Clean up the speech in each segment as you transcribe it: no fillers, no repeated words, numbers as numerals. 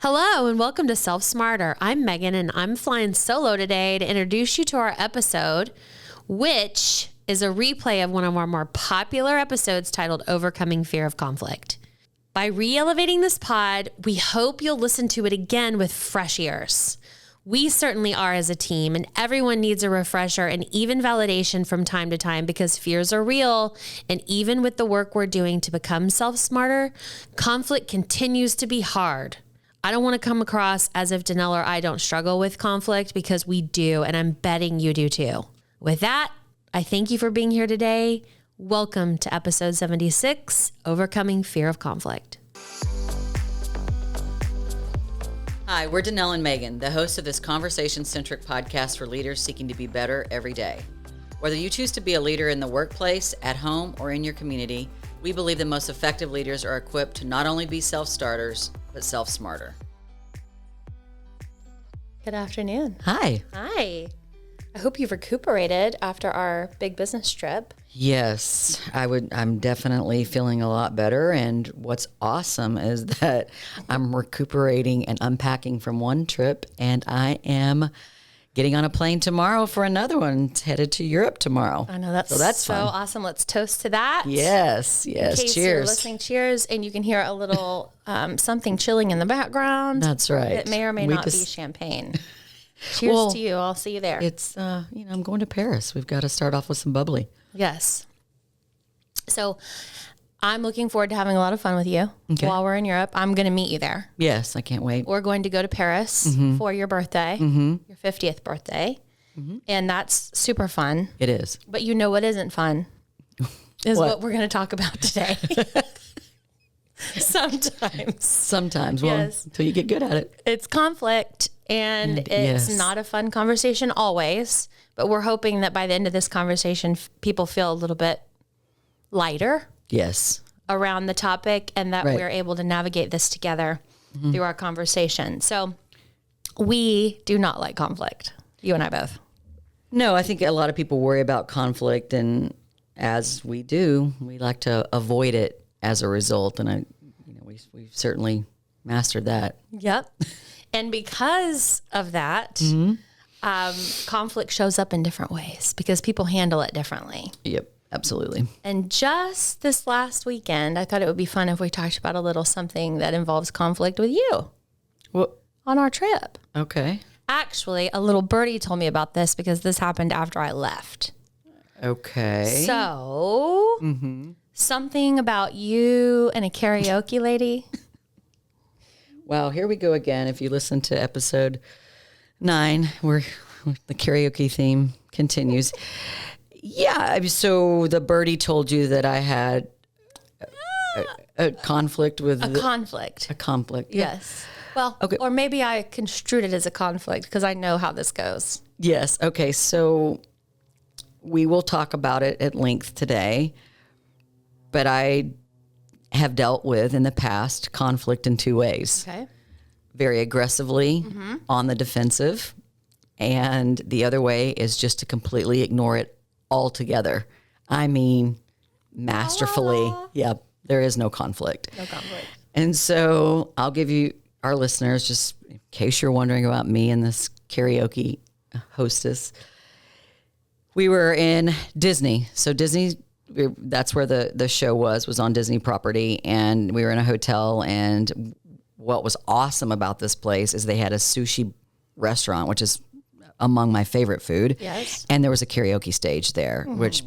Hello and welcome to Self Smarter. I'm Megan and I'm flying solo today to introduce you to our episode, which is a replay of one of our more popular episodes titled Overcoming Fear of Conflict. By re-elevating this pod, we hope you'll listen to it again with fresh ears. We certainly are as a team, and everyone needs a refresher and even validation from time to time because fears are real. And even with the work we're doing to become self-smarter, conflict continues to be hard. I don't want to come across as if Danelle or I don't struggle with conflict because we do, and I'm betting you do too. With that, I thank you for being here today. Welcome to episode 76, Overcoming Fear of Conflict. Hi, we're Danelle and Megan, the hosts of this conversation-centric podcast for leaders seeking to be better every day. Whether you choose to be a leader in the workplace, at home, or in your community, we believe the most effective leaders are equipped to not only be self-starters, but self-smarter. Good afternoon. Hi. Hi. I hope you've recuperated after our big business trip. Yes, I'm definitely feeling a lot better. And what's awesome is that I'm recuperating and unpacking from one trip, and I am getting on a plane tomorrow for another one. It's headed to Europe tomorrow. I know, that's so fun. Awesome. Let's toast to that. Yes. In case Cheers. You're listening, cheers. And you can hear a little something chilling in the background. That's right. It may or may not be champagne. Cheers to you. I'll see you there. It's, I'm going to Paris. We've got to start off with some bubbly. Yes. So I'm looking forward to having a lot of fun with you while we're in Europe. I'm going to meet you there. Yes, I can't wait. We're going to go to Paris for your birthday, your 50th birthday. And that's super fun. It is. But you know what isn't fun is what we're going to talk about today. Sometimes. Well, until you get good at it. It's conflict, and it's not a fun conversation always. But we're hoping that by the end of this conversation, people feel a little bit lighter. Yes. Around the topic, and that we're able to navigate this together through our conversation. So we do not like conflict. You and I both. No, I think a lot of people worry about conflict, and as we do, we like to avoid it as a result. And we've certainly mastered that. Yep. And because of that, conflict shows up in different ways because people handle it differently. Yep. Absolutely. And just this last weekend, I thought it would be fun if we talked about a little something that involves conflict with you on our trip. Okay. Actually, a little birdie told me about this because this happened after I left. Okay. So, something about you and a karaoke lady. Well, here we go again. If you listen to episode 9, where the karaoke theme continues. Yeah, so the birdie told you that I had a conflict with... A conflict. A conflict. Yes. Well, or maybe I construed it as a conflict because I know how this goes. Yes. Okay, so we will talk about it at length today, but I have dealt with, in the past, conflict in 2 ways. Okay. Very aggressively, on the defensive, and the other way is just to completely ignore it altogether. I mean, masterfully. Yep, there is no conflict. No conflict. And so I'll give you, our listeners, just in case you're wondering about me and this karaoke hostess, we were in Disney. So Disney, that's where the show was on Disney property, and we were in a hotel, and what was awesome about this place is they had a sushi restaurant, which is among my favorite food. Yes. And there was a karaoke stage there, which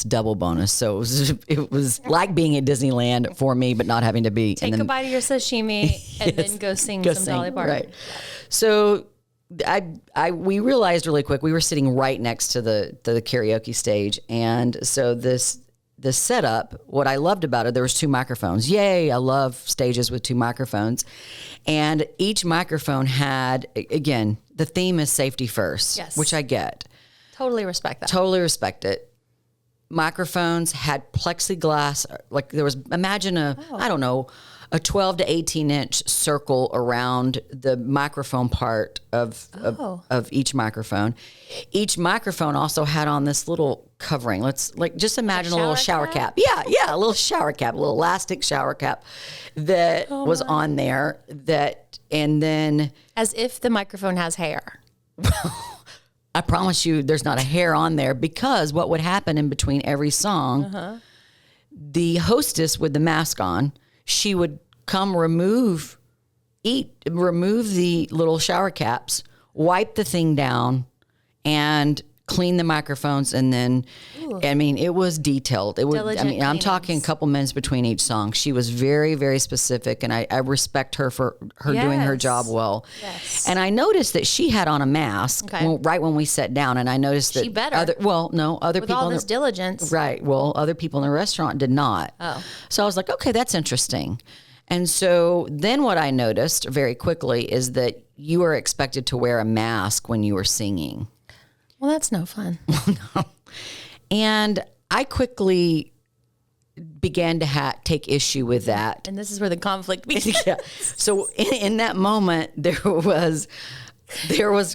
double bonus. So it was like being at Disneyland for me, but not having to be. Take a bite of your sashimi and then go sing some Dolly Parton. Right. So we realized really quick, we were sitting right next to the karaoke stage. And so this setup, what I loved about it, there was 2 microphones. Yay, I love stages with 2 microphones. And each microphone had, again, the theme is safety first, which I get. Totally respect that. Totally respect it. Microphones had plexiglass, like there was, imagine a 12 to 18 inch circle around the microphone part of each microphone. Each microphone also had on this little covering. Let's just imagine a little shower cap. Yeah, a little shower cap, a little elastic shower cap that was on there. And then as if the microphone has hair. I promise you, there's not a hair on there, because what would happen in between every song, the hostess with the mask on, she would come remove the little shower caps, wipe the thing down, and clean the microphones. And then, I mean, it was detailed. It was, I'm talking a couple minutes between each song. She was very, very specific, and I respect her for her doing her job well. Yes. And I noticed that she had on a mask right when we sat down, and I noticed that she better. other with people all this diligence. Right. Well, other people in the restaurant did not. Oh. So I was like, okay, that's interesting. And so then what I noticed very quickly is that you are expected to wear a mask when you were singing. Well, that's no fun. No. And I quickly began to take issue with that. And this is where the conflict begins. Yeah. So in that moment, there was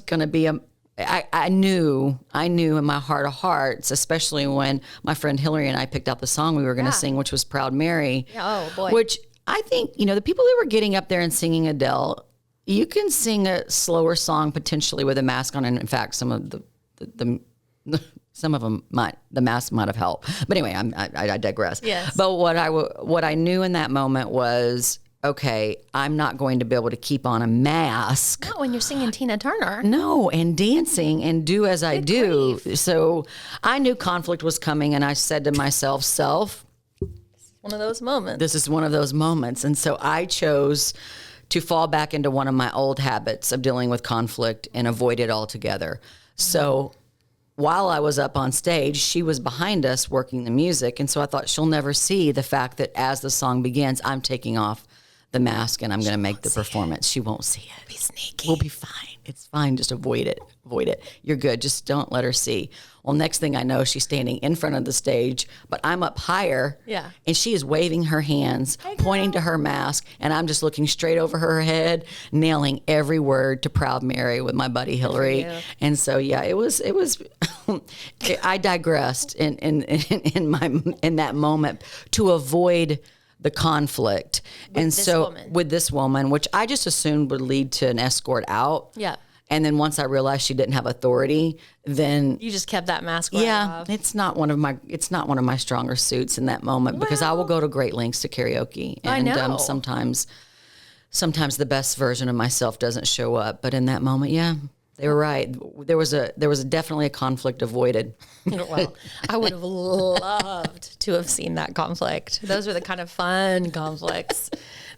going to be I knew in my heart of hearts, especially when my friend Hillary and I picked out the song we were going to sing, which was Proud Mary. Oh, boy. Which I think, the people that were getting up there and singing Adele, you can sing a slower song potentially with a mask on. And in fact, some of them the mask might have helped. But anyway, I digress. Yes. But what I knew in that moment was, okay, I'm not going to be able to keep on a mask. Not when you're singing Tina Turner. No, and dancing and do as I do. So I knew conflict was coming, and I said to myself, one of those moments. This is one of those moments. And so I chose to fall back into one of my old habits of dealing with conflict and avoid it altogether. So while I was up on stage, she was behind us working the music. And so I thought she'll never see the fact that as the song begins, I'm taking off the mask and I'm going to make the performance. She won't see it. Be sneaky. We'll be fine. It's fine. Just avoid it. Avoid it. You're good. Just don't let her see. Well, next thing I know, she's standing in front of the stage, but I'm up higher. Yeah. And she is waving her hands, pointing to her mask, and I'm just looking straight over her head, nailing every word to Proud Mary with my buddy Hillary. And so, yeah, it was. I digressed in that moment to avoid the conflict. With this woman, which I just assumed would lead to an escort out. Yeah. And then once I realized she didn't have authority, then you just kept that mask off. It's not one of my stronger suits in that moment, because I will go to great lengths to karaoke. And I know. Sometimes the best version of myself doesn't show up, but in that moment, they were right. There was definitely a conflict avoided. Well, I would have loved to have seen that conflict. Those are the kind of fun conflicts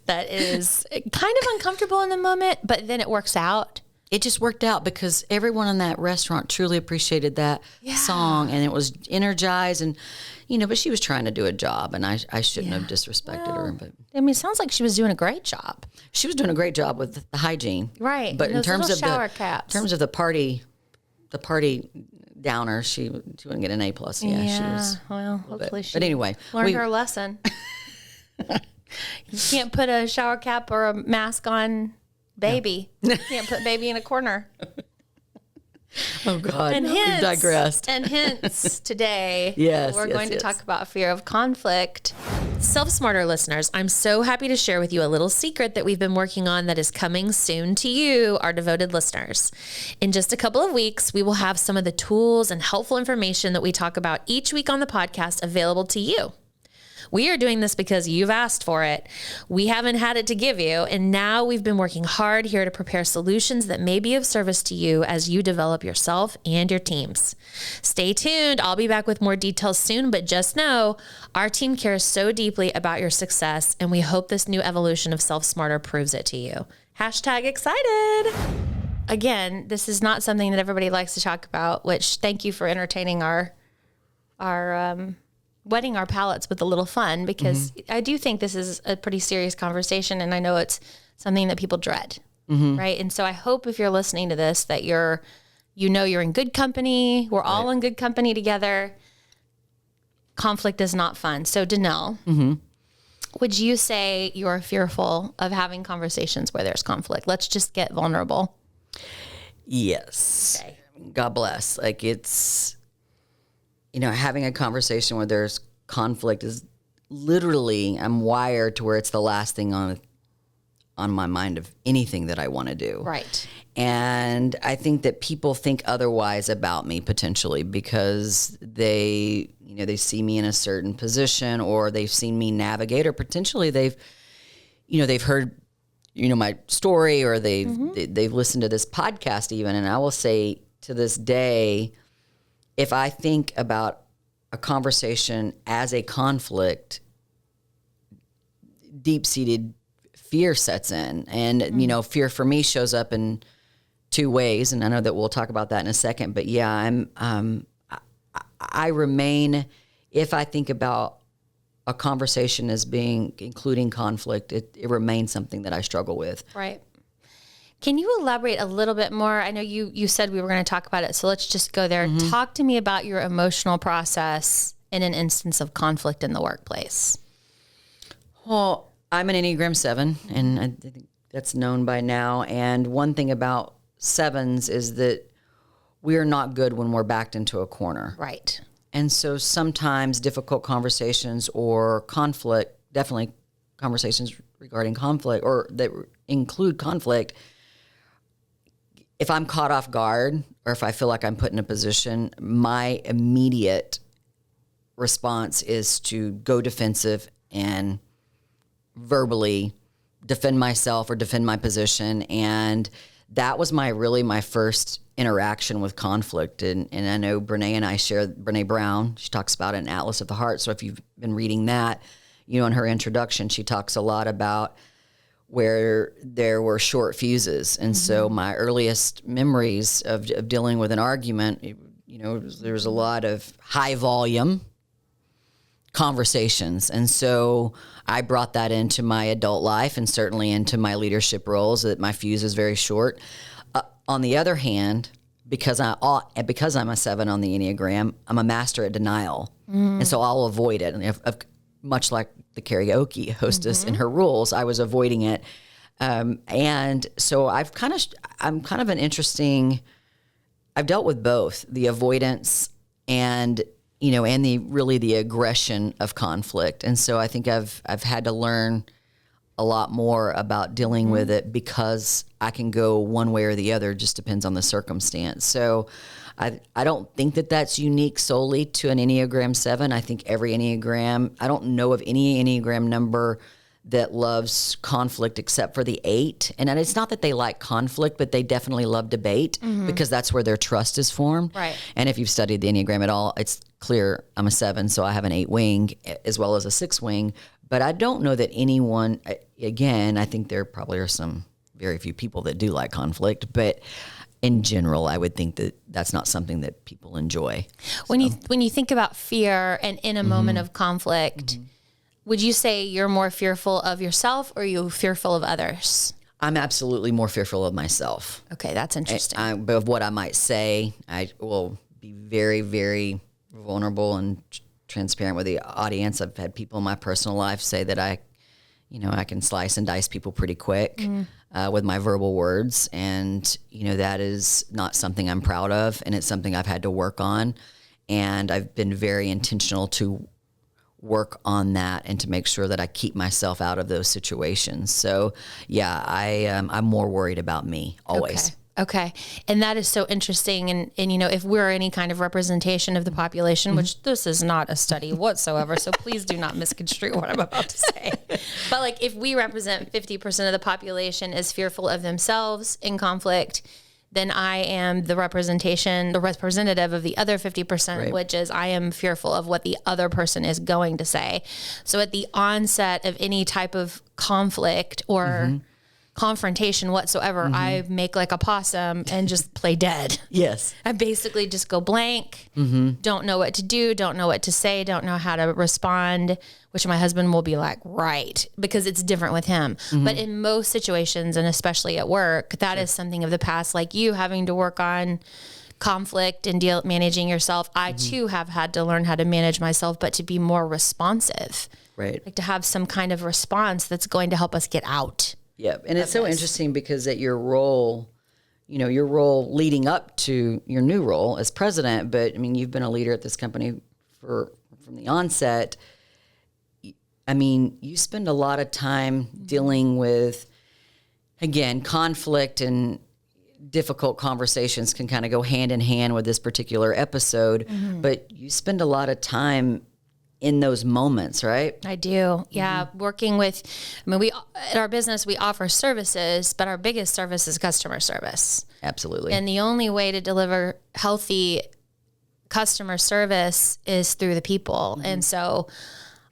that is kind of uncomfortable in the moment, but then it works out. It just worked out because everyone in that restaurant truly appreciated that song, and it was energized, and but she was trying to do a job, and I shouldn't have disrespected her. But I mean, it sounds like she was doing a great job. She was doing a great job with the hygiene, right? But in terms of caps. In terms of the party downer, she wouldn't get an A+. Yeah, she was. Well, hopefully she. But anyway, learned her lesson. You can't put a shower cap or a mask on baby. No. You can't put baby in a corner. Oh God! And we've digressed. And hence today, we're going to talk about fear of conflict. Self Smarter listeners, I'm so happy to share with you a little secret that we've been working on that is coming soon to you, our devoted listeners. In just a couple of weeks, we will have some of the tools and helpful information that we talk about each week on the podcast available to you. We are doing this because you've asked for it. We haven't had it to give you, and now we've been working hard here to prepare solutions that may be of service to you as you develop yourself and your teams. Stay tuned. I'll be back with more details soon, but just know our team cares so deeply about your success, and we hope this new evolution of Self Smarter proves it to you. #excited. Again, this is not something that everybody likes to talk about, which thank you for entertaining our whetting our palates with a little fun, because I do think this is a pretty serious conversation, and I know it's something that people dread, right? And so I hope if you're listening to this that you're in good company. We're all in good company together. Conflict is not fun. So Danelle, Would you say you're fearful of having conversations where there's conflict? Let's just get vulnerable. Yes. Okay. God bless. Like it's, having a conversation where there's conflict is literally, I'm wired to where it's the last thing on my mind of anything that I want to do. Right. And I think that people think otherwise about me potentially because they see me in a certain position, or they've seen me navigate, or potentially they've heard, my story, or they've listened to this podcast even. And I will say to this day, if I think about a conversation as a conflict, deep-seated fear sets in. And, fear for me shows up in two ways. And I know that we'll talk about that in a second, but yeah, I remain, if I think about a conversation as including conflict, it remains something that I struggle with. Right. Can you elaborate a little bit more? I know you said we were going to talk about it, so let's just go there. Mm-hmm. Talk to me about your emotional process in an instance of conflict in the workplace. Well, I'm an Enneagram 7, and I think that's known by now. And one thing about 7s is that we are not good when we're backed into a corner. Right. And so sometimes difficult conversations or conflict, definitely conversations regarding conflict or that include conflict, if I'm caught off guard or if I feel like I'm put in a position, my immediate response is to go defensive and verbally defend myself or defend my position. And that was my first interaction with conflict. And I know Brene Brown, she talks about it in Atlas of the Heart. So if you've been reading that, in her introduction, she talks a lot about where there were short fuses. And so my earliest memories of dealing with an argument, there was a lot of high volume conversations. And so I brought that into my adult life and certainly into my leadership roles, that my fuse is very short. On the other hand, because I'm a 7 on the Enneagram, I'm a master at denial. And so I'll avoid it. And much like the karaoke hostess in her rules, I was avoiding it. And so I'm kind of an interesting, I've dealt with both the avoidance and the aggression of conflict. And so I think I've had to learn a lot more about dealing with it, because I can go one way or the other, just depends on the circumstance. So I don't think that that's unique solely to an Enneagram 7. I think every Enneagram, I don't know of any Enneagram number that loves conflict except for the 8. And it's not that they like conflict, but they definitely love debate, because that's where their trust is formed. Right. And if you've studied the Enneagram at all, it's clear I'm a 7, so I have an 8 wing as well as a 6 wing. But I don't know that anyone, again, I think there probably are some very few people that do like conflict, but in general, I would think that that's not something that people enjoy. When you think about fear and in a moment of conflict, would you say you're more fearful of yourself, or are you fearful of others? I'm absolutely more fearful of myself. Okay, that's interesting. But of what I might say, I will be very, very vulnerable and transparent with the audience. I've had people in my personal life say that I can slice and dice people pretty quick with my verbal words. And, that is not something I'm proud of. And it's something I've had to work on. And I've been very intentional to work on that and to make sure that I keep myself out of those situations. So yeah, I'm more worried about me always. Okay. And that is so interesting. And if we're any kind of representation of the population, which this is not a study whatsoever, so please do not misconstrue what I'm about to say. But if we represent 50% of the population is fearful of themselves in conflict, then I am the representative of the other 50%, right, which is I am fearful of what the other person is going to say. So at the onset of any type of conflict or confrontation whatsoever, I make like a possum and just play dead. Yes. I basically just go blank, don't know what to do, don't know what to say, don't know how to respond, which my husband will be like, right, because it's different with him. But in most situations, and especially at work, that is something of the past, like you having to work on conflict and managing yourself, I too have had to learn how to manage myself, but to be more responsive. Right. Like to have some kind of response that's going to help us get out. Yeah. And it's so interesting because at your role, your role leading up to your new role as president, but I mean, you've been a leader at this company from the onset. I mean, you spend a lot of time dealing with, again, conflict, and difficult conversations can kind of go hand in hand with this particular episode, but you spend a lot of time in those moments, right? I do. Yeah. Working with, at our business, we offer services, but our biggest service is customer service. Absolutely. And the only way to deliver healthy customer service is through the people. And so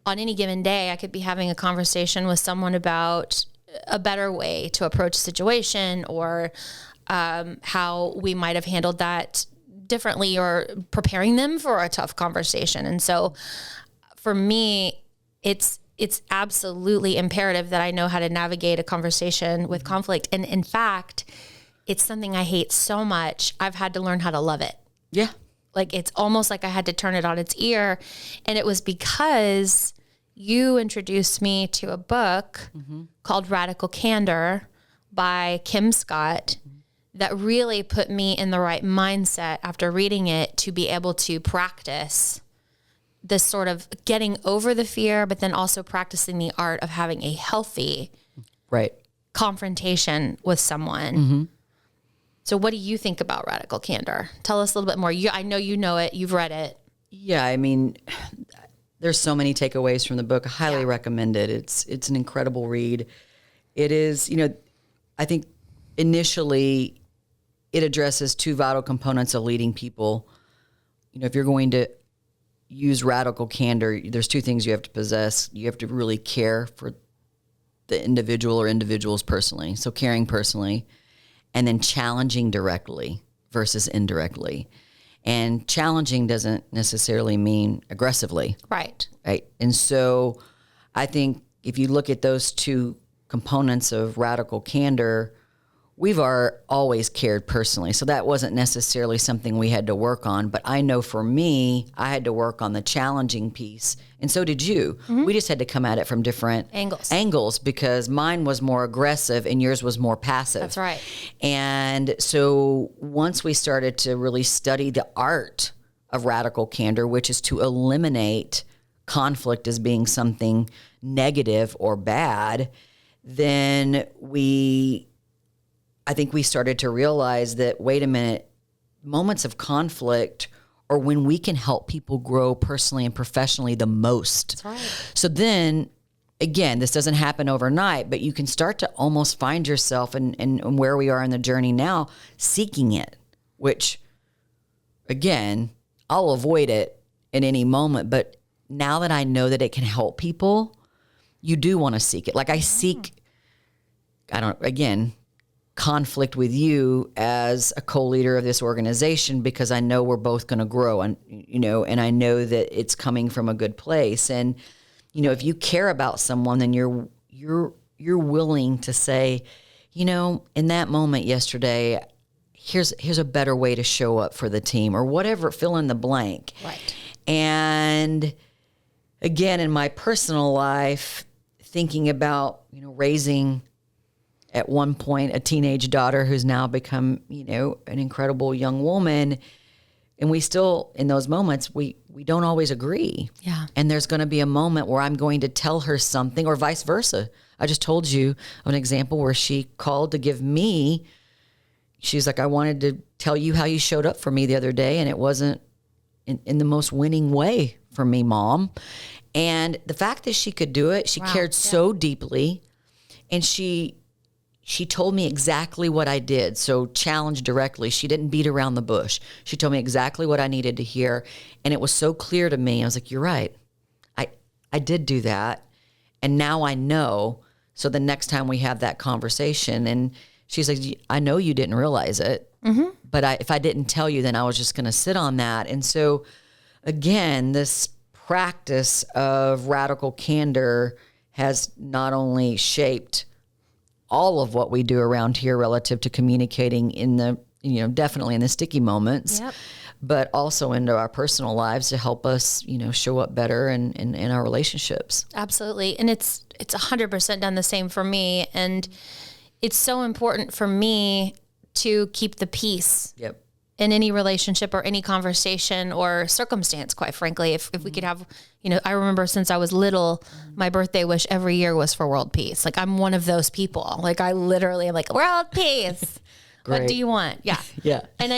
on any given day, I could be having a conversation with someone about a better way to approach a situation, or how we might have handled that differently, or preparing them for a tough conversation. And so for me, it's absolutely imperative that I know how to navigate a conversation with conflict. And in fact, it's something I hate so much. I've had to learn how to love it. Yeah. Like, it's almost like I had to turn it on its ear. And it was because you introduced me to a book called Radical Candor by Kim Scott that really put me in the right mindset after reading it to be able to practice this sort of getting over the fear, but then also practicing the art of having a healthy confrontation with someone. So what do you think about Radical Candor? Tell us a little bit more. I know you know it. You've read it. Yeah, I mean, there's so many takeaways from the book. I highly recommend it. It's an incredible read. It is, I think initially it addresses two vital components of leading people. If you're going to use radical candor, there's two things you have to possess. You have to really care for the individual or individuals personally. So caring personally, and then challenging directly versus indirectly. And challenging doesn't necessarily mean aggressively. Right. And so I think if you look at those two components of radical candor, we've always cared personally. So that wasn't necessarily something we had to work on. But I know for me, I had to work on the challenging piece. And so did you. We just had to come at it from different angles because mine was more aggressive and yours was more passive. That's right. And so once we started to really study the art of radical candor, which is to eliminate conflict as being something negative or bad, then I think we started to realize that, wait a minute, moments of conflict are when we can help people grow personally and professionally the most. That's right. So then, again, this doesn't happen overnight, but you can start to almost find yourself and where we are in the journey now, seeking it, which, again, I'll avoid it in any moment. But now that I know that it can help people, you do want to seek it. Like I seek, conflict with you as a co-leader of this organization because I know we're both going to grow, and I know that it's coming from a good place. And if you care about someone, then you're willing to say, in that moment yesterday, here's a better way to show up for the team, or whatever, fill in the blank. Right. And again, in my personal life, thinking about raising at one point a teenage daughter who's now become, an incredible young woman. And we still, in those moments, we don't always agree. Yeah. And there's going to be a moment where I'm going to tell her something, or vice versa. I just told you an example where she called to give me, she's like, I wanted to tell you how you showed up for me the other day, and it wasn't in the most winning way for me, Mom. And the fact that she could do it, she cared so deeply, and she told me exactly what I did. So challenged directly. She didn't beat around the bush. She told me exactly what I needed to hear. And it was so clear to me. I was like, you're right. I did do that. And now I know. So the next time we have that conversation, and she's like, I know you didn't realize it, but if I didn't tell you, then I was just going to sit on that. And so again, this practice of radical candor has not only shaped all of what we do around here relative to communicating in the definitely in the sticky moments, Yep. but also into our personal lives to help us, show up better in our relationships. Absolutely. And it's 100% done the same for me. And it's so important for me to keep the peace. Yep. In any relationship or any conversation or circumstance, quite frankly. If we could have, I remember since I was little, my birthday wish every year was for world peace. Like, I'm one of those people. Like, I literally am like, world peace. What do you want? Yeah. Yeah. And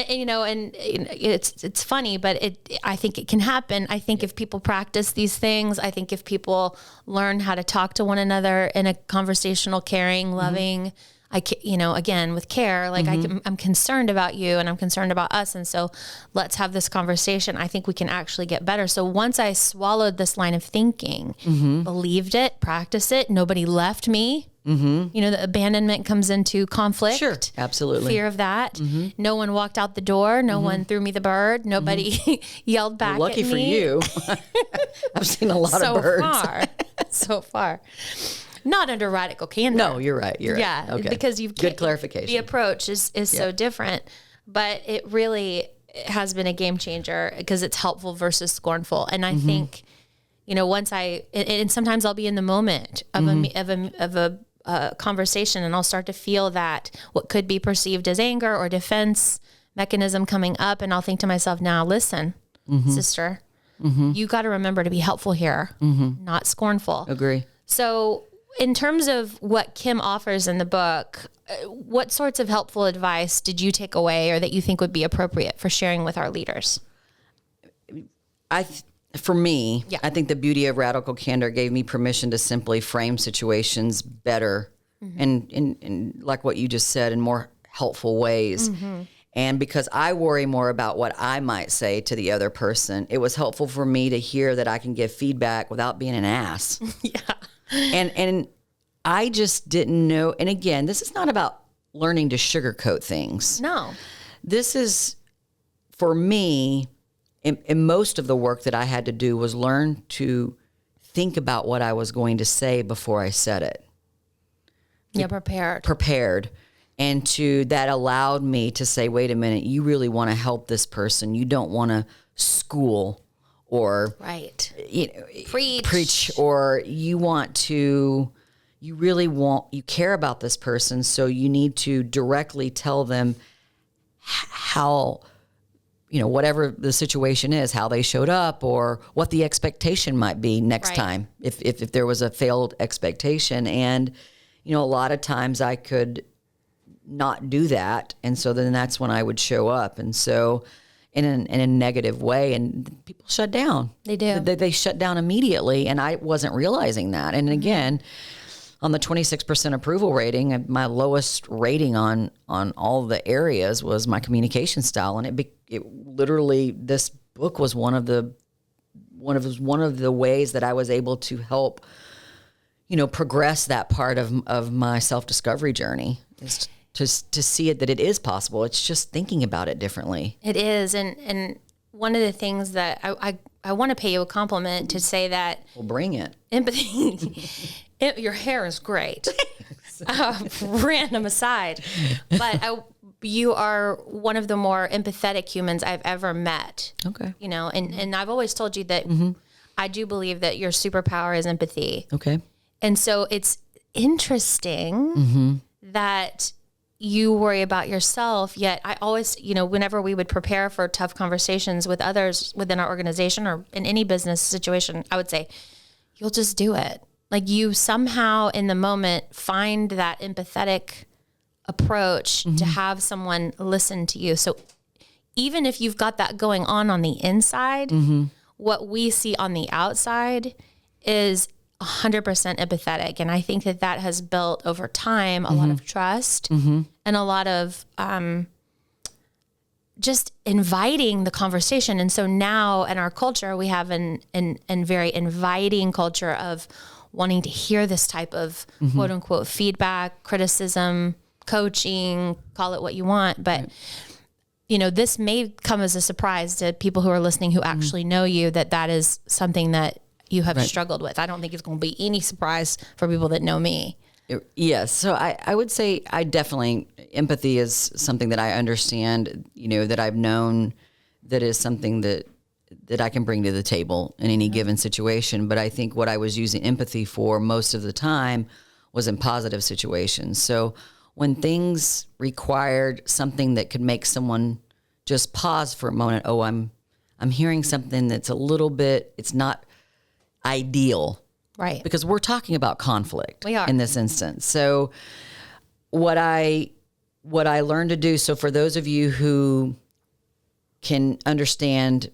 it's funny, but I think it can happen. I think if people practice these things, I think if people learn how to talk to one another in a conversational, caring, loving, again, with care, like I'm concerned about you and I'm concerned about us. And so let's have this conversation. I think we can actually get better. So once I swallowed this line of thinking, believed it, practiced it, nobody left me. The abandonment comes into conflict. Sure. Absolutely. Fear of that. No one walked out the door. No one threw me the bird. Nobody yelled back Lucky at me. for you. I've seen a lot of birds. So far. Not under radical candor. No, you're right. You're right. Yeah, Okay. because you've good clarification. The approach is so different, but it really has been a game changer because it's helpful versus scornful. And I think, once and sometimes I'll be in the moment of a conversation, and I'll start to feel that what could be perceived as anger or defense mechanism coming up, and I'll think to myself, now listen, sister, you got to remember to be helpful here, not scornful. Agree. So in terms of what Kim offers in the book, what sorts of helpful advice did you take away or that you think would be appropriate for sharing with our leaders? For me, I think the beauty of radical candor gave me permission to simply frame situations better and like what you just said, in more helpful ways. And because I worry more about what I might say to the other person, it was helpful for me to hear that I can give feedback without being an ass. Yeah. And I just didn't know. And again, this is not about learning to sugarcoat things. No. This is, for me, in most of the work that I had to do was learn to think about what I was going to say before I said it. Yeah, prepared. And that allowed me to say, wait a minute, you really want to help this person. You don't want to school or preach, or you care about this person. So you need to directly tell them how, whatever the situation is, how they showed up or what the expectation might be next time. If there was a failed expectation. And, a lot of times I could not do that. And so then that's when I would show up. And so in a negative way, and people shut down. They do. They shut down immediately, and I wasn't realizing that. And again, on the 26% approval rating, my lowest rating on all the areas was my communication style, and it literally, this book was one of the ways that I was able to help, progress that part of my self-discovery journey. Is to see it, that it is possible. It's just thinking about it differently. It is. And one of the things that I want to pay you a compliment to say that. Well, bring it. Empathy. Your hair is great. Random aside. But you are one of the more empathetic humans I've ever met. Okay. And I've always told you that I do believe that your superpower is empathy. Okay. And so it's interesting that you worry about yourself, yet I always, whenever we would prepare for tough conversations with others within our organization or in any business situation, I would say, you'll just do it. Like, you somehow in the moment find that empathetic approach to have someone listen to you. So even if you've got that going on the inside, what we see on the outside is 100% empathetic. And I think that has built over time a lot of trust and a lot of just inviting the conversation. And so now in our culture, we have an very inviting culture of wanting to hear this type of quote unquote feedback, criticism, coaching, call it what you want. But this may come as a surprise to people who are listening who actually know you, that is something that you have struggled with. I don't think it's going to be any surprise for people that know me. Yes. So I would say empathy is something that I understand, that I've known, that is something that I can bring to the table in any given situation. But I think what I was using empathy for most of the time was in positive situations. So when things required something that could make someone just pause for a moment, I'm hearing something that's a little bit, it's not ideal. Right. Because we're talking about conflict We are. in this instance. So what I learned to do, so for those of you who can understand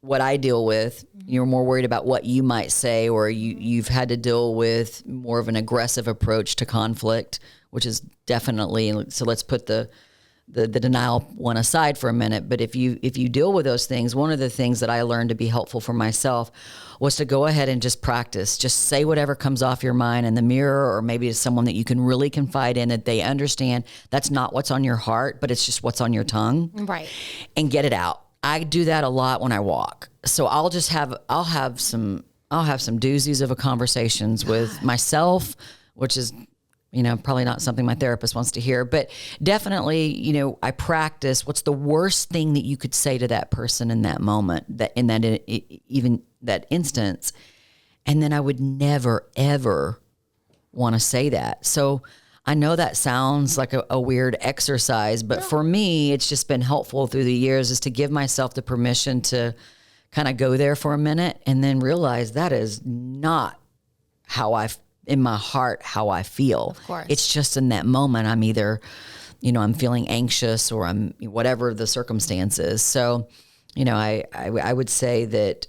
what I deal with, you're more worried about what you might say, or you've had to deal with more of an aggressive approach to conflict, which is definitely, so let's put the denial one aside for a minute. But if you deal with those things, one of the things that I learned to be helpful for myself was to go ahead and just practice. Just say whatever comes off your mind in the mirror, or maybe to someone that you can really confide in, that they understand that's not what's on your heart, but it's just what's on your tongue. Right. And get it out. I do that a lot when I walk. So I'll have some doozies of conversations with myself, which is, probably not something my therapist wants to hear, but definitely, I practice what's the worst thing that you could say to that person in that moment, even that instance. And then I would never, ever want to say that. So I know that sounds like a weird exercise, but for me, it's just been helpful through the years, is to give myself the permission to kind of go there for a minute and then realize that is not in my heart, how I feel. Of course. It's just in that moment, I'm either, I'm feeling anxious, or I'm whatever the circumstances. So, I would say that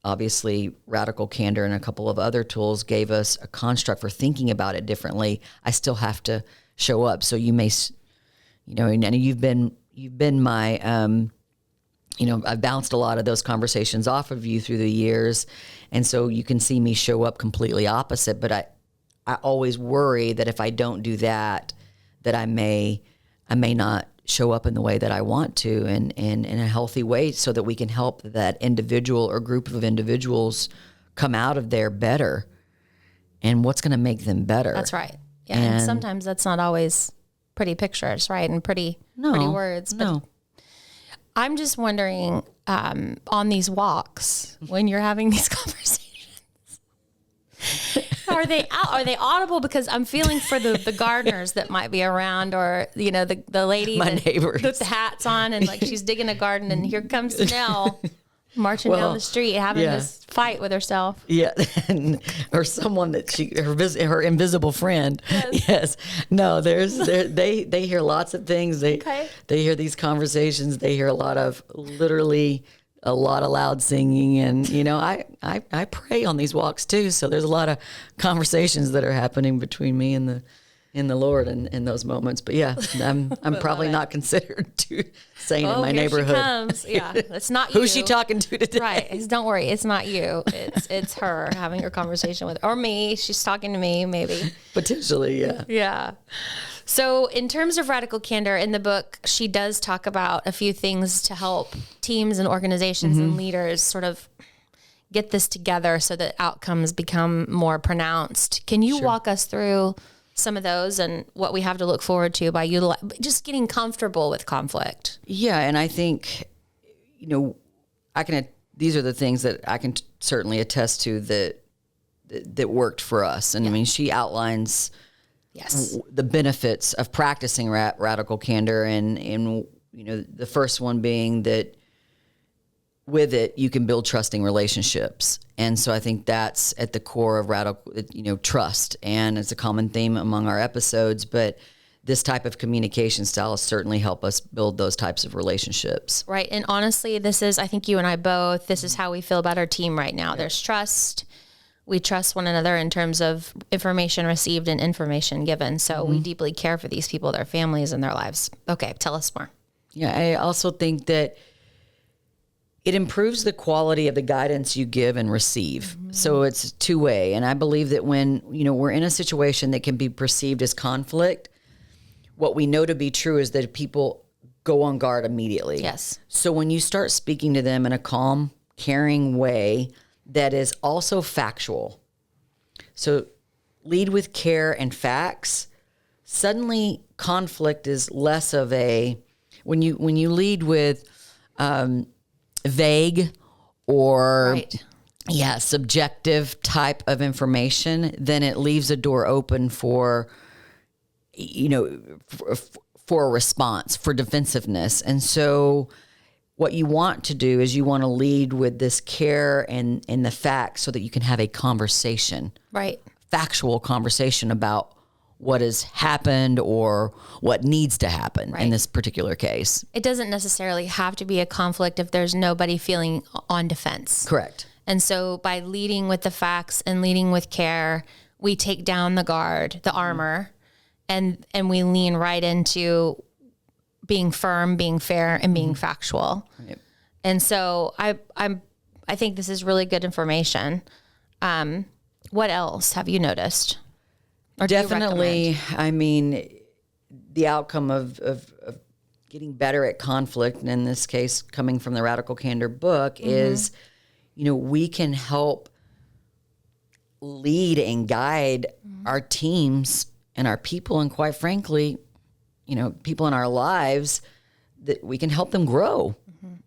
obviously Radical Candor and a couple of other tools gave us a construct for thinking about it differently. I still have to show up. So you may, and you've been my, I've bounced a lot of those conversations off of you through the years. And so you can see me show up completely opposite, but I always worry that if I don't do that, that I may not show up in the way that I want to, and in a healthy way, so that we can help that individual or group of individuals come out of there better. And what's going to make them better? That's right. Yeah. And sometimes that's not always pretty pictures, right? And pretty words. But I'm just wondering, on these walks, when you're having these conversations, are they audible? Because I'm feeling for the gardeners that might be around, or the lady, my neighbors, with the hats on, and like she's digging a garden, and here comes Nell marching down the street having this fight with herself. Yeah, or someone that her invisible friend. Yes. No, they hear lots of things. They hear these conversations. They hear literally a lot of loud singing, and I pray on these walks too. So there's a lot of conversations that are happening between me and the Lord in those moments. But yeah, I'm probably not considered too sane in my neighborhood. She comes. Yeah, it's not you. Who's she talking to today? Right. Don't worry, it's not you. It's her having her conversation with, or me. She's talking to me, maybe. Potentially, yeah. Yeah. So in terms of Radical Candor, in the book, she does talk about a few things to help teams and organizations and leaders sort of get this together so that outcomes become more pronounced. Can you walk us through some of those and what we have to look forward to by just getting comfortable with conflict? Yeah, and I think, these are the things that I can certainly attest to that worked for us. And I mean, she outlines the benefits of practicing radical candor, and the first one being that with it you can build trusting relationships. And so I think that's at the core of radical, trust, and it's a common theme among our episodes. But this type of communication style certainly help us build those types of relationships. Right, and honestly, I think you and I both. This is how we feel about our team right now. There's trust. We trust one another in terms of information received and information given. So we deeply care for these people, their families, and their lives. Okay, tell us more. Yeah, I also think that it improves the quality of the guidance you give and receive. So it's two-way. And I believe that when, we're in a situation that can be perceived as conflict, what we know to be true is that people go on guard immediately. Yes. So when you start speaking to them in a calm, caring way that is also factual. So lead with care and facts, suddenly conflict is less of a, when you lead with vague or subjective type of information, then it leaves a door open for, for a response, for defensiveness. And so what you want to do is you want to lead with this care and the facts so that you can have a conversation, right? Factual conversation about what has happened or what needs to happen in this particular case. It doesn't necessarily have to be a conflict if there's nobody feeling on defense. Correct. And so by leading with the facts and leading with care, we take down the guard, the armor, and we lean right into being firm, being fair, and being factual. Right. And so I think this is really good information. What else have you noticed? Definitely. I mean, the outcome of getting better at conflict, and in this case, coming from the Radical Candor book, is, we can help lead and guide our teams and our people, and quite frankly, people in our lives, that we can help them grow.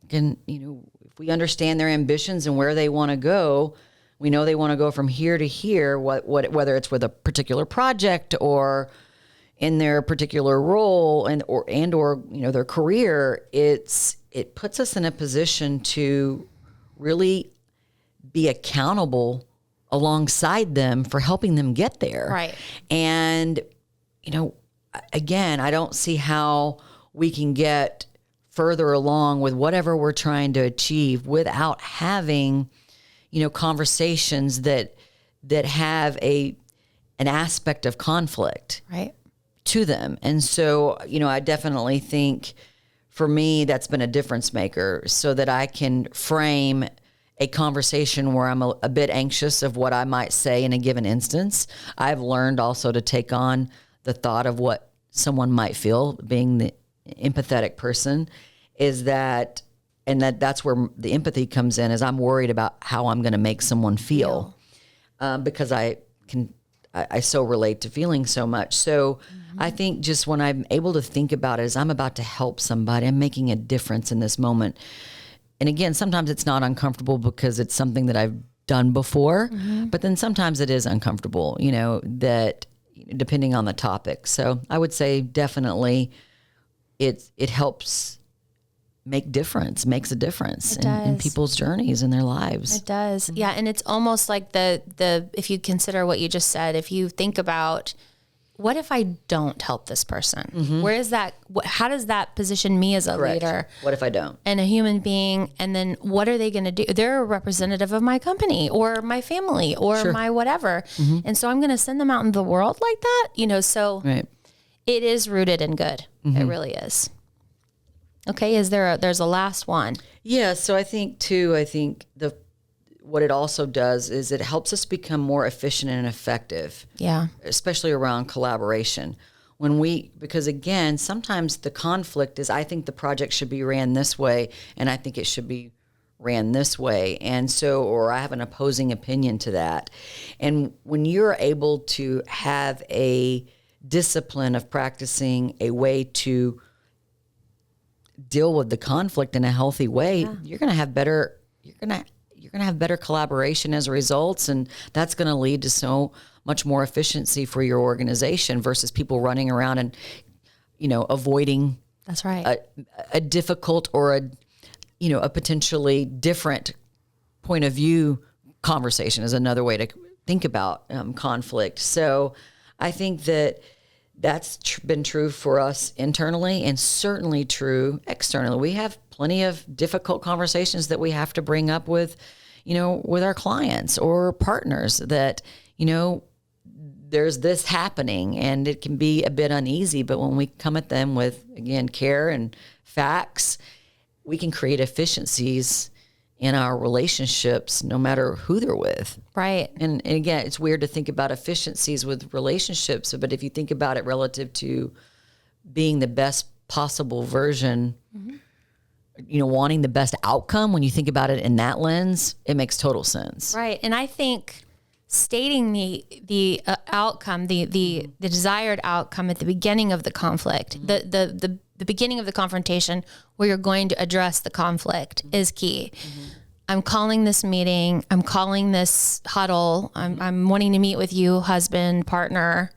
And, if we understand their ambitions and where they want to go, we know they want to go from here to here, whether it's with a particular project or in their particular role or their career. It puts us in a position to really be accountable alongside them for helping them get there. Right. And, again, I don't see how we can get further along with whatever we're trying to achieve without having, conversations that have an aspect of conflict to them. And so, I definitely think for me, that's been a difference maker, so that I can frame a conversation where I'm a bit anxious of what I might say in a given instance. I've learned also to take on the thought of what someone might feel, being the empathetic person, that's where the empathy comes in, is I'm worried about how I'm going to make someone feel, because I so relate to feeling so much. So I think just when I'm able to think about it as I'm about to help somebody, I'm making a difference in this moment. And again, sometimes it's not uncomfortable because it's something that I've done before, but then sometimes it is uncomfortable, that depending on the topic. So I would say definitely it helps makes a difference in people's journeys and their lives. It does. Yeah. And it's almost like the if you consider what you just said, if you think about, what if I don't help this person? Where is that? How does that position me as a leader? What if I don't? And a human being? And then what are they going to do? They're a representative of my company or my family or my whatever. And so I'm going to send them out in the world like that, so it is rooted in good. It really is. Okay. There's a last one. Yeah. So I think what it also does is it helps us become more efficient and effective. Yeah. Especially around collaboration. Because again, sometimes the conflict is, I think the project should be ran this way and I think it should be ran this way. And so, or I have an opposing opinion to that. And when you're able to have a discipline of practicing a way to deal with the conflict in a healthy way, you're going to have better collaboration as a result, and that's going to lead to so much more efficiency for your organization versus people running around and avoiding a difficult or a potentially different point of view conversation is another way to think about conflict. So I think that's been true for us internally and certainly true externally. We have plenty of difficult conversations that we have to bring up with our clients or partners that, there's this happening and it can be a bit uneasy. But when we come at them with, again, care and facts, we can create efficiencies in our relationships, no matter who they're with. Right. And again, it's weird to think about efficiencies with relationships, but if you think about it relative to being the best possible version, wanting the best outcome, when you think about it in that lens, it makes total sense. Right. And I think stating the outcome, the desired outcome at the beginning of the conflict, the beginning of the confrontation where you're going to address the conflict is key. I'm calling this meeting. I'm calling this huddle. I'm wanting to meet with you, husband, partner,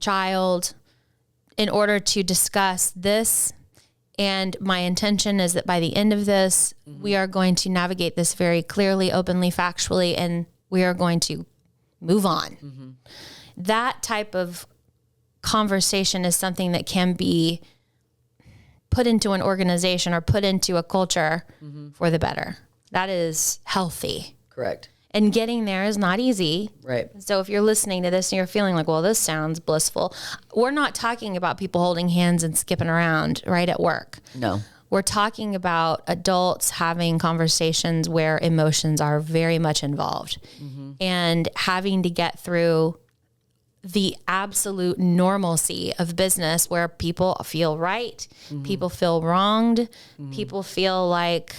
child, in order to discuss this. And my intention is that by the end of this, we are going to navigate this very clearly, openly, factually, and we are going to move on. That type of conversation is something that can be put into an organization or put into a culture for the better. That is healthy. Correct. And getting there is not easy. Right. So if you're listening to this and you're feeling like, well, this sounds blissful, we're not talking about people holding hands and skipping around right at work. No. We're talking about adults having conversations where emotions are very much involved and having to get through the absolute normalcy of business where people feel right, people feel wronged, people feel like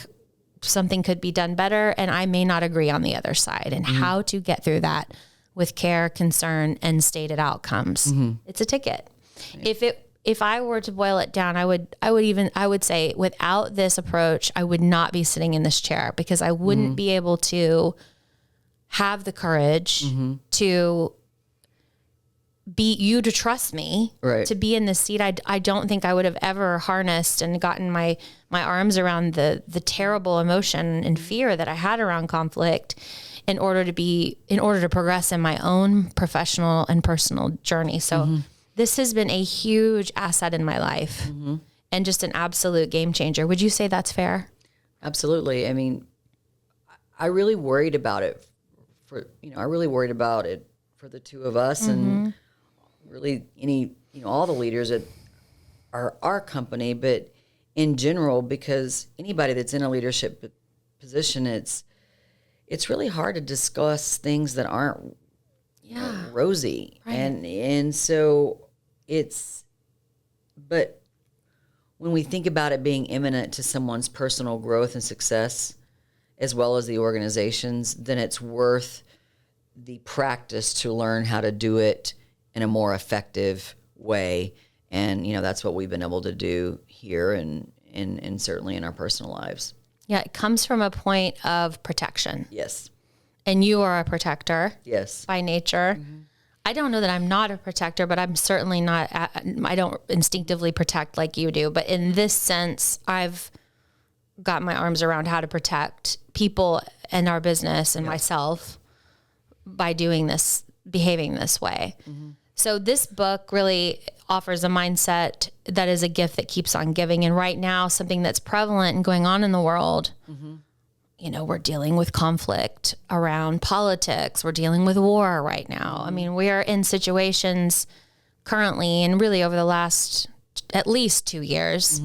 something could be done better, and I may not agree on the other side, and how to get through that with care, concern, and stated outcomes. It's a ticket. If I were to boil it down, I would say without this approach, I would not be sitting in this chair because I wouldn't be able to have the courage to to trust me, right, to be in this seat. I don't think I would have ever harnessed and gotten my arms around the terrible emotion and fear that I had around conflict in order to progress in my own professional and personal journey. So this has been a huge asset in my life and just an absolute game changer. Would you say that's fair? Absolutely. I mean, I really worried about it for the two of us and really all the leaders at our company, but in general, because anybody that's in a leadership position, it's really hard to discuss things that aren't rosy. Right. And so but when we think about it being imminent to someone's personal growth and success, as well as the organization's, then it's worth the practice to learn how to do it in a more effective way. And, that's what we've been able to do here and certainly in our personal lives. Yeah, it comes from a point of protection. Yes. And you are a protector. Yes. By nature. I don't know that I'm not a protector, but I'm certainly not, I don't instinctively protect like you do. But in this sense, I've got my arms around how to protect people and our business and myself by doing this, behaving this way. So this book really offers a mindset that is a gift that keeps on giving. And right now, something that's prevalent and going on in the world, we're dealing with conflict around politics. We're dealing with war right now. I mean, we are in situations currently and really over the last at least 2 years,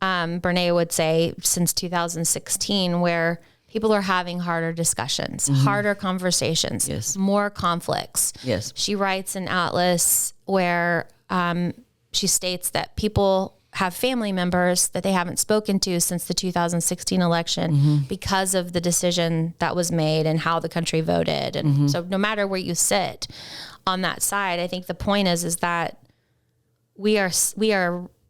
Brene would say since 2016, where people are having harder discussions, harder conversations, more conflicts. Yes. She writes an atlas where she states that people have family members that they haven't spoken to since the 2016 election because of the decision that was made and how the country voted. And so no matter where you sit on that side, I think the point is that we are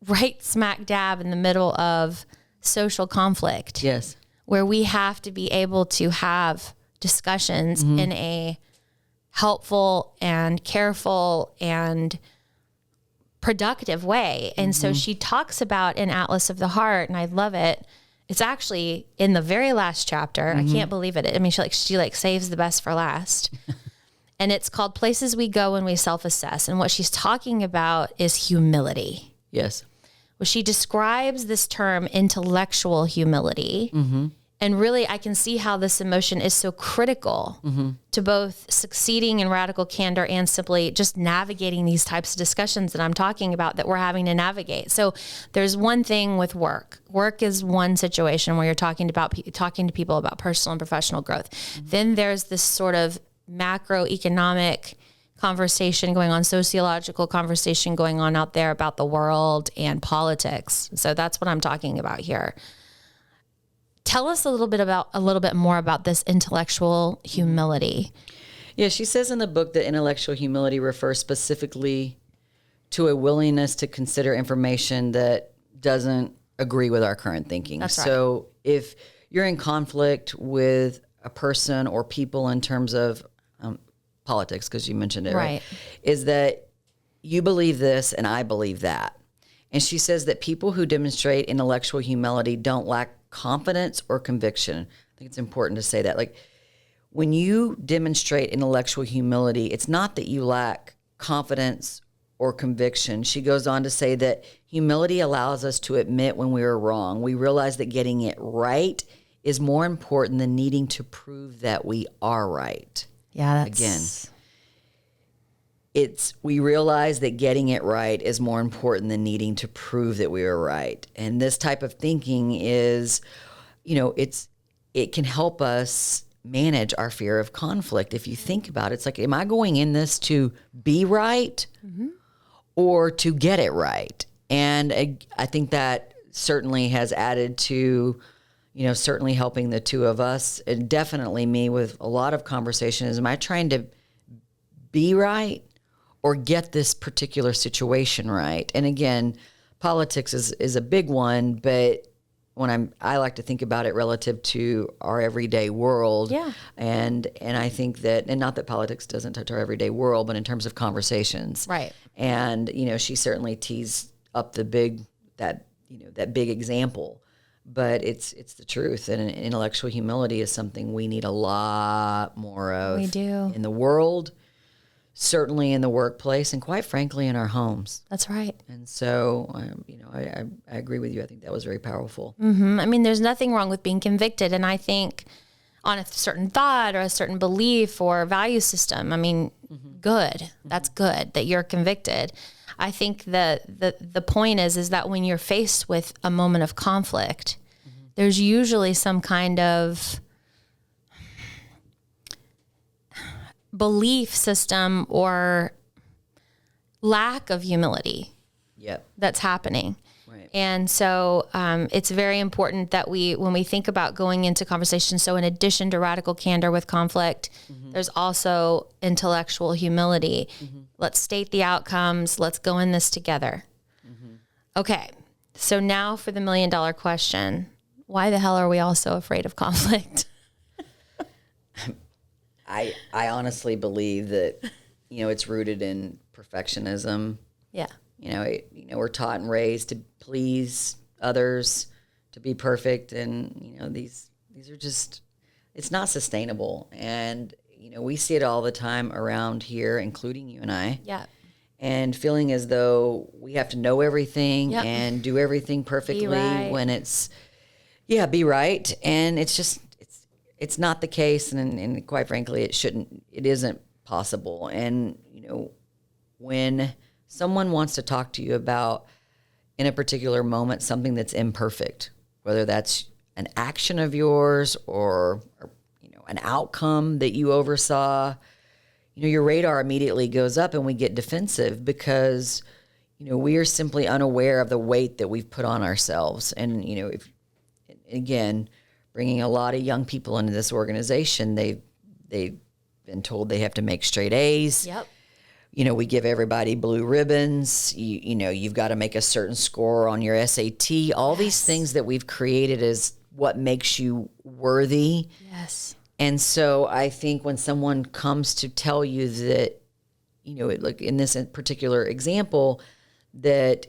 right smack dab in the middle of social conflict. Yes. Where we have to be able to have discussions in a helpful and careful and productive way. And so she talks about an Atlas of the Heart, and I love it. It's actually in the very last chapter. I can't believe it. I mean, she saves the best for last. And it's called Places We Go When We Self-Assess. And what she's talking about is humility. Yes. Well, she describes this term intellectual humility. And really, I can see how this emotion is so critical to both succeeding in radical candor and simply just navigating these types of discussions that I'm talking about that we're having to navigate. So there's one thing with work. Work is one situation where you're talking to people about personal and professional growth. Then there's this sort of macroeconomic conversation going on, sociological conversation going on out there about the world and politics. So that's what I'm talking about here. Tell us a little bit more about this intellectual humility. Yeah, she says in the book that intellectual humility refers specifically to a willingness to consider information that doesn't agree with our current thinking. That's right. So if you're in conflict with a person or people in terms of politics, because you mentioned it, right? Is that you believe this and I believe that. And she says that people who demonstrate intellectual humility don't lack confidence or conviction. I think it's important to say that. Like, when you demonstrate intellectual humility, it's not that you lack confidence or conviction. She goes on to say that humility allows us to admit when we are wrong. We realize that getting it right is more important than needing to prove that we are right. Yeah, Again, we realize that getting it right is more important than needing to prove that we are right. And this type of thinking is, it can help us manage our fear of conflict. If you think about it, it's like, am I going in this to be right or to get it right? And I think that certainly has added to, certainly helping the two of us, and definitely me with a lot of conversations. Am I trying to be right or get this particular situation right? And again, politics is a big one, but I like to think about it relative to our everyday world. Yeah. And I think that, and not that politics doesn't touch our everyday world, but in terms of conversations. Right. And, she certainly teased up that big example, but it's the truth. And intellectual humility is something we need a lot more of. We do. In the world, certainly in the workplace, and quite frankly, in our homes. That's right. And so, I agree with you. I think that was very powerful. Mm-hmm. I mean, there's nothing wrong with being convicted. And I think on a certain thought or a certain belief or value system, I mean, good. That's good that you're convicted. I think the point is that when you're faced with a moment of conflict, there's usually some kind of belief system or lack of humility that's happening. Right. And so it's very important that when we think about going into conversation, so in addition to radical candor with conflict, there's also intellectual humility. Let's state the outcomes. Let's go in this together. Okay. So now for the $1 million question, why the hell are we all so afraid of conflict? I honestly believe that, it's rooted in perfectionism. Yeah. We're taught and raised to please others, to be perfect. And, these are just, it's not sustainable. And, we see it all the time around here, including you and I. Yeah. And feeling as though we have to know everything and do everything perfectly when it's, be right. And it's just, it's not the case. And quite frankly, it isn't possible. And, when someone wants to talk to you about, in a particular moment, something that's imperfect, whether that's an action of yours or an outcome that you oversaw, your radar immediately goes up and we get defensive because, we are simply unaware of the weight that we've put on ourselves. And, if, again, bringing a lot of young people into this organization, they've been told they have to make straight A's. Yep. We give everybody blue ribbons. You've got to make a certain score on your SAT. All these things that we've created is what makes you worthy. Yes. And so I think when someone comes to tell you that, like in this particular example, that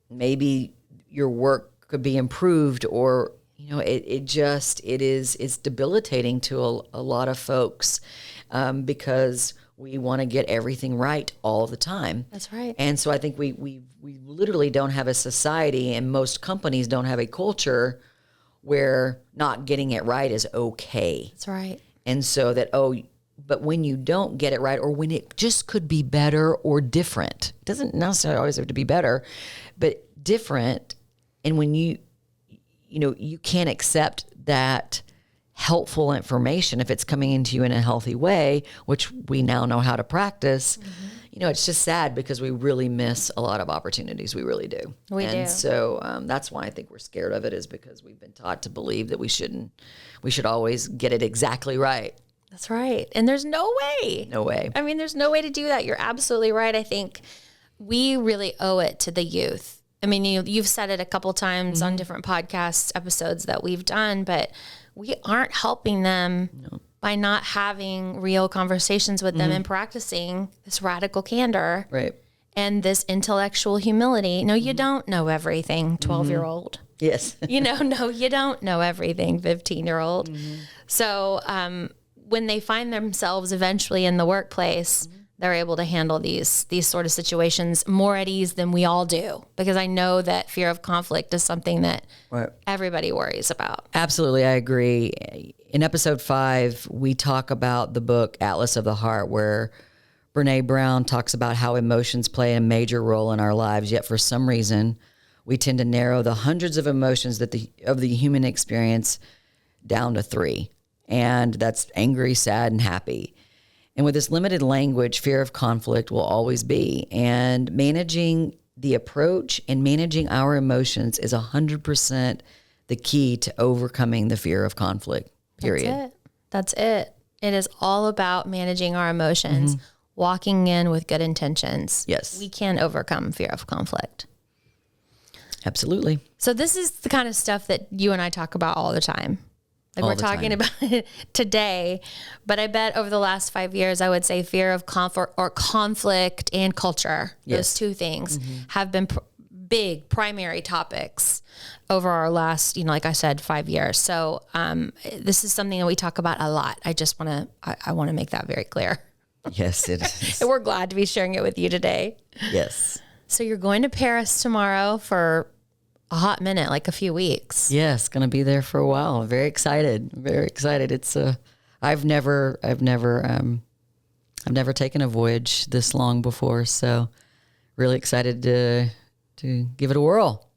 maybe your work could be improved or, it's debilitating to a lot of folks because we want to get everything right all the time. That's right. And so I think we literally don't have a society, and most companies don't have a culture where not getting it right is okay. That's right. And so but when you don't get it right, or when it just could be better or different, it doesn't necessarily always have to be better, but different. And when you can't accept that helpful information if it's coming into you in a healthy way, which we now know how to practice, it's just sad because we really miss a lot of opportunities. We really do. We do. So that's why I think we're scared of it, is because we've been taught to believe that we should always get it exactly right. That's right. And there's no way. No way. I mean, there's no way to do that. You're absolutely right. I think we really owe it to the youth. I mean, you've said it a couple times on different podcast episodes that we've done, but we aren't helping them by not having real conversations with them and practicing this radical candor and this intellectual humility. No, you don't know everything, 12-year-old. Yes. No, you don't know everything, 15-year-old. So when they find themselves eventually in the workplace, they're able to handle these sort of situations more at ease than we all do, because I know that fear of conflict is something that everybody worries about. Absolutely. I agree. In episode 5, we talk about the book Atlas of the Heart, where Brene Brown talks about how emotions play a major role in our lives, yet for some reason we tend to narrow the hundreds of emotions of the human experience down to 3. And that's angry, sad, and happy. And with this limited language, fear of conflict will always be. And managing the approach and managing our emotions is 100% the key to overcoming the fear of conflict, period. That's it. It is all about managing our emotions, walking in with good intentions. Yes. We can overcome fear of conflict. Absolutely. So this is the kind of stuff that you and I talk about all the time. Like we're talking about it today, but I bet over the last 5 years, I would say fear of conflict and culture. Those two things have been big primary topics over our last, like I said, 5 years. So this is something that we talk about a lot. I just want to make that very clear. Yes, it is. And we're glad to be sharing it with you today. Yes. So you're going to Paris tomorrow for a hot minute, like a few weeks. Yes, going to be there for a while. Very excited. Very excited. It's I've never taken a voyage this long before, so really excited to give it a whirl.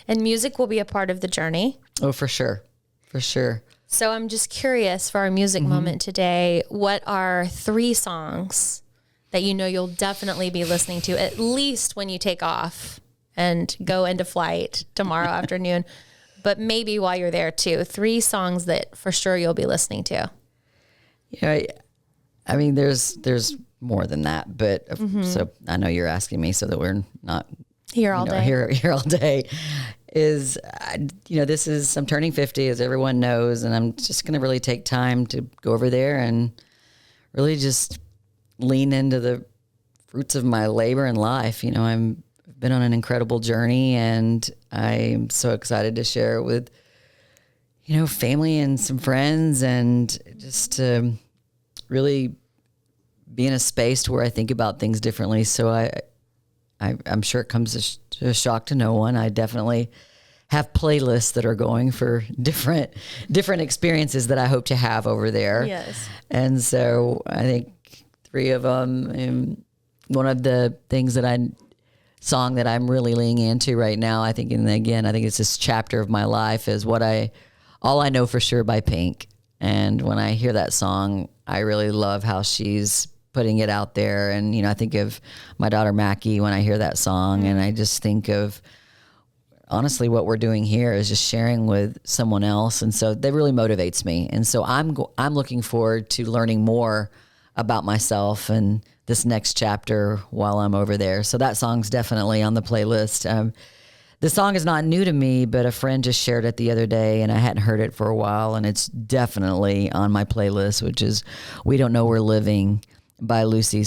And music will be a part of the journey. Oh, for sure. For sure. So I'm just curious for our music moment today, what are 3 songs that you'll definitely be listening to, at least when you take off and go into flight tomorrow afternoon, but maybe while you're there too? 3 songs that for sure you'll be listening to. Yeah, I mean, there's more than that, but so I know you're asking me so that we're not here all day. Here all day. I'm turning 50, as everyone knows, and I'm just going to really take time to go over there and really just lean into the fruits of my labor in life. I've been on an incredible journey, and I'm so excited to share it with, family and some friends, and just to really be in a space to where I think about things differently. So I'm sure it comes as a shock to no one. I definitely have playlists that are going for different experiences that I hope to have over there. Yes. And so I think 3 of them, and one of the things song that I'm really leaning into right now, I think it's this chapter of my life, is All I Know for Sure by Pink. And when I hear that song, I really love how she's putting it out there. And, I think of my daughter Mackie when I hear that song, and I just think of, honestly, what we're doing here is just sharing with someone else. And so that really motivates me. And so I'm looking forward to learning more about myself and this next chapter while I'm over there. So that song's definitely on the playlist. The song is not new to me, but a friend just shared it the other day, and I hadn't heard it for a while, and it's definitely on my playlist, which is We Don't Know We're Living by Lucy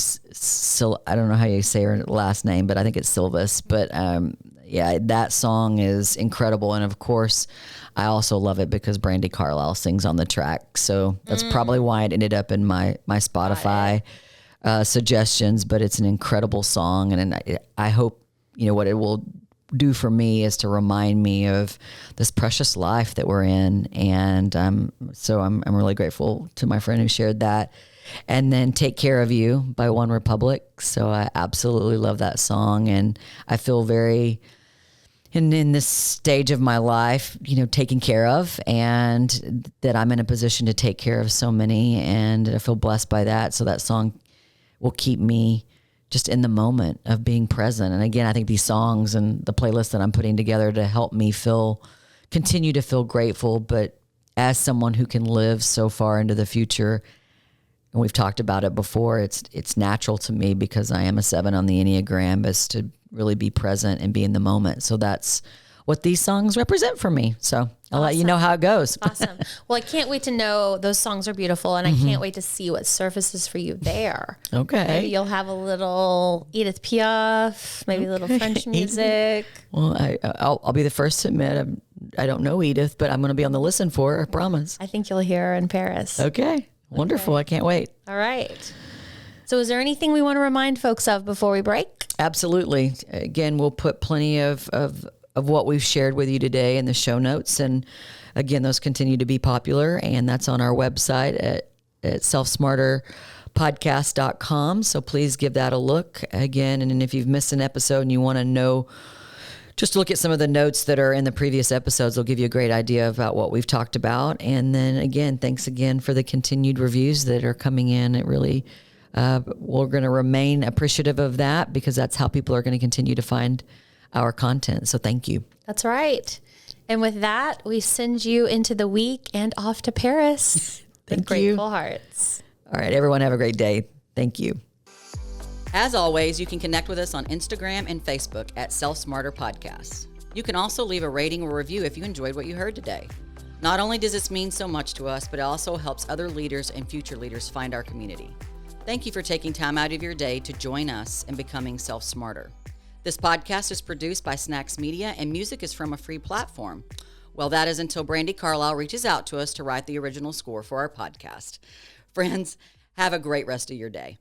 I don't know how you say her last name, but I think it's Silvis. But that song is incredible. And of course, I also love it because Brandi Carlile sings on the track. So that's probably why it ended up in my Spotify suggestions, but it's an incredible song. And I hope, what it will do for me is to remind me of this precious life that we're in. And so I'm really grateful to my friend who shared that. And then Take Care of You by One Republic. So I absolutely love that song. And I feel very, in this stage of my life, taken care of, and that I'm in a position to take care of so many. And I feel blessed by that. So that song will keep me just in the moment of being present. And again, I think these songs and the playlist that I'm putting together to help me continue to feel grateful, but as someone who can live so far into the future, and we've talked about it before, it's natural to me because I am a 7 on the Enneagram, is to really be present and be in the moment. So that's what these songs represent for me. So I'll let you know how it goes. Awesome. Well, I can't wait to know those songs are beautiful, and I can't wait to see what surfaces for you there. Okay. Maybe you'll have a little Edith Piaf, maybe a little French music. Well, I'll be the first to admit I don't know Edith, but I'm going to be on the listen for her, I promise. I think you'll hear her in Paris. Okay. Wonderful. I can't wait. All right. So is there anything we want to remind folks of before we break? Absolutely. Again, we'll put plenty of what we've shared with you today in the show notes. And again, those continue to be popular, and that's on our website at selfsmarterpodcast.com. So please give that a look again. And if you've missed an episode and you want to know, just look at some of the notes that are in the previous episodes. They'll give you a great idea about what we've talked about. And then again, thanks again for the continued reviews that are coming in. It really, we're going to remain appreciative of that, because that's how people are going to continue to find our content. So thank you. That's right. And with that, we send you into the week and off to Paris with grateful hearts. All right, everyone, have a great day. Thank you. As always, you can connect with us on Instagram and Facebook at Self Smarter Podcasts. You can also leave a rating or review if you enjoyed what you heard today. Not only does this mean so much to us, but it also helps other leaders and future leaders find our community. Thank you for taking time out of your day to join us in becoming Self Smarter. This podcast is produced by Snacks Media, and music is from a free platform. Well, that is until Brandy Carlisle reaches out to us to write the original score for our podcast. Friends, have a great rest of your day.